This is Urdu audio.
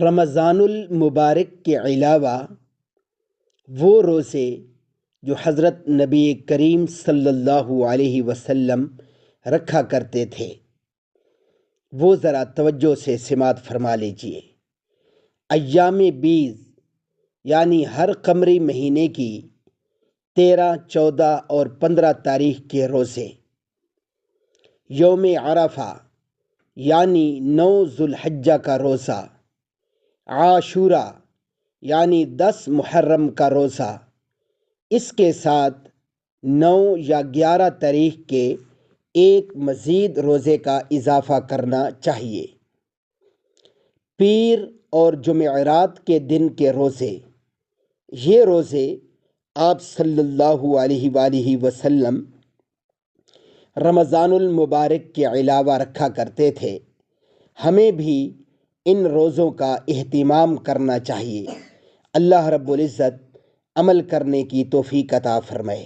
رمضان المبارک کے علاوہ وہ روزے جو حضرت نبی کریم صلی اللہ علیہ وسلم رکھا کرتے تھے وہ ذرا توجہ سے سماعت فرما لیجیے۔ ایام بیز یعنی ہر قمری مہینے کی 13، 14 اور 15 تاریخ کے روزے، یوم عرفہ یعنی 9 ذوالحجہ کا روزہ، عاشورہ یعنی 10 محرم کا روزہ، اس کے ساتھ 9 یا 11 تاریخ کے ایک مزید روزے کا اضافہ کرنا چاہیے۔ پیر اور جمعرات کے دن کے روزے، یہ روزے آپ صلی اللہ علیہ وآلہ وسلم رمضان المبارک کے علاوہ رکھا کرتے تھے۔ ہمیں بھی ان روزوں کا اہتمام کرنا چاہیے۔ اللہ رب العزت عمل کرنے کی توفیق عطا فرمائے۔